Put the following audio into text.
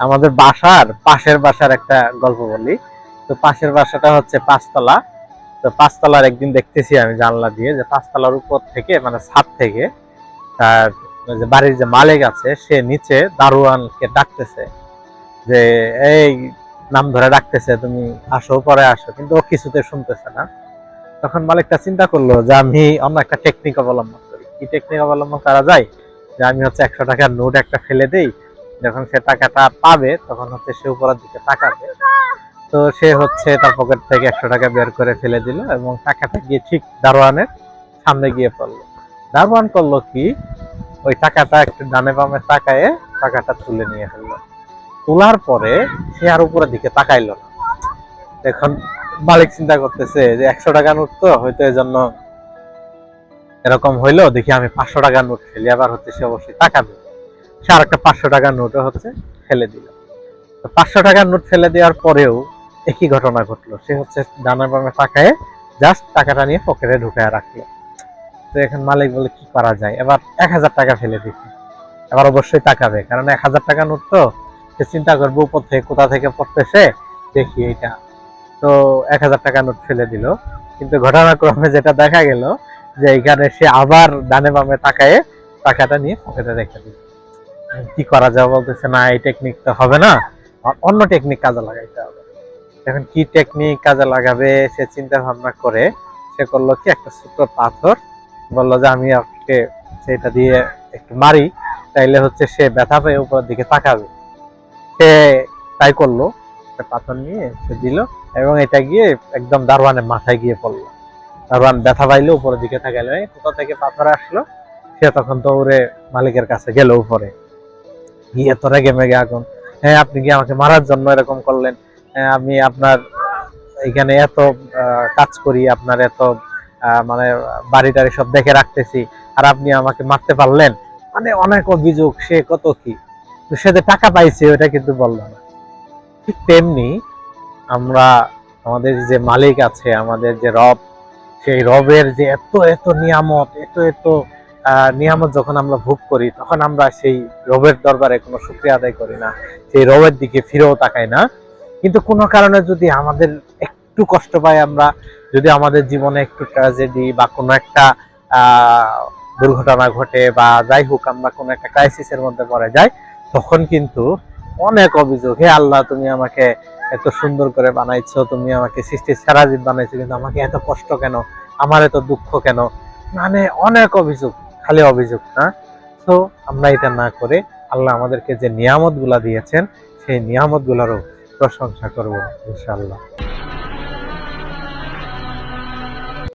আমাদের বাসার পাশের বাসার একটা গল্প বলি। তো পাশের বাসাটা হচ্ছে 5 তলা। তো 5 তলার একদিন দেখতেছি আমি জানলা দিয়ে যে 5 তলার উপর থেকে মানে ছাদ থেকে তার যে বাড়ির যে মালিক আছে সে নিচে দারোয়ানকে ডাকতেছে যে এই নাম ধরে ডাকতেছে, তুমি আসো পরে আসো, কিন্তু ও কিছুতে শুনতেছে না। তখন মালিকটা চিন্তা করলো যে আমি অন্য একটা টেকনিক অবলম্বন করি। কি টেকনিক অবলম্বন করা যায়, যে আমি হচ্ছে 100 টাকার নোট একটা ফেলে দেই, যখন সে টাকাটা পাবে তখন হচ্ছে সে উপরের দিকে তাকাবে। তো সে হচ্ছে তার পকেট থেকে 100 টাকা বের করে ফেলে দিল এবং টাকাটা গিয়ে ঠিক দারোয়ানের সামনে গিয়ে পড়লো। দারোয়ান করলো কি, ওই টাকাটা একটু ডানে বামে তাকায়ে টাকাটা তুলে নিয়ে ফেললো। তোলার পরে সে আর উপরের দিকে তাকাইলো না। এখন মালিক চিন্তা করতেছে যে 100 টাকা নোট তো হয়তো এই জন্য এরকম হইলো, দেখি আমি 500 টাকার নোট ফেলি, আবার হচ্ছে সে অবশ্যই তাকাবে। সে আর একটা 500 টাকার নোটও হচ্ছে ফেলে দিল। তো 500 টাকার নোট ফেলে দেওয়ার পরেও একই ঘটনা ঘটলো, সে হচ্ছে ডানা বামে তাকায় জাস্ট টাকাটা নিয়ে পকেটে ঢুকায় রাখলো। তো এখন মালিক বলে কি করা যায়, এবার 1000 টাকা ফেলে দিচ্ছি, এবার অবশ্যই তাকাবে, কারণ 1000 টাকা নোট তো। সে চিন্তা করবো উপর থেকে কোথা থেকে পড়তেছে, দেখি এইটা। তো 1000 টাকা নোট ফেলে দিল, কিন্তু ঘটনাক্রমে যেটা দেখা গেল যে এইখানে সে আবার ডানে বামে তাকায়ে টাকাটা নিয়ে পকেটে রেখে দিল। কি করা যায়, বলতেছে না এই টেকনিক তো হবে না, অন্য টেকনিক কাজে লাগাইতে হবে। এখন কি টেকনিক কাজে লাগাবে সে চিন্তা ভাবনা করে সে করলো কি, একটা ছোট পাথর বললো যে আমি আপনাকে সেটা দিয়ে একটু মারি, তাইলে হচ্ছে সে ব্যথা পেয়ে উপরের দিকে তাকাবে। সে তাই করলো, একটা পাথর নিয়ে সে দিল এবং এটা গিয়ে একদম দারোয়ানের মাথায় গিয়ে পড়লো। দারোয়ান ব্যথা পাইলে উপরের দিকে তাকাইলো, কোথা থেকে পাথর আসলো। সে তখন দৌড়ে মালিকের কাছে গেল উপরে গিয়ে, তো রেগে মেগে আগুন, হ্যাঁ আপনি কি আমাকে মারার জন্য এরকম করলেন? হ্যাঁ আমি আপনার এখানে এত কাজ করি, আপনার এত মানে বাড়ি টাড়ি সব দেখে রাখতেছি, আর আপনি আমাকে মারতে পারলেন? মানে অনেক অভিযোগ, সে কত কি, সে যে টাকা পাইছে ওটা কিন্তু বললো না। ঠিক তেমনি আমরা, আমাদের যে মালিক আছে, আমাদের যে রব, সেই রবের যে এত এত নিয়ামত, এত এত নিয়ামত যখন আমরা ভোগ করি, তখন আমরা সেই রবের দরবারে কোনো শুকরিয়া আদায় করি না, সেই রবের দিকে ফিরেও তাকাই না। কিন্তু কোনো কারণে যদি আমাদের একটু কষ্ট পাই আমরা, যদি আমাদের জীবনে একটু ট্র্যাজেডি বা কোনো একটা দুর্ঘটনা ঘটে বা যাই হোক আমরা কোনো একটা ক্রাইসিসের মধ্যে পড়ে যাই, তখন কিন্তু অনেক অভিযোগ, হে আল্লাহ তুমি আমাকে এত সুন্দর করে বানাইছো, তুমি আমাকে সৃষ্টির সেরা জীব বানাইছো, কিন্তু আমাকে এত কষ্ট কেন, আমার এত দুঃখ কেন, মানে অনেক অভিযোগ, খালি অভিযোগ না। তো আমরা এটা না করে আল্লাহ আমাদেরকে যে নিয়ামত গুলা দিয়েছেন সেই নিয়ামত গুলারও প্রশংসা করবো ইনশাআল্লাহ।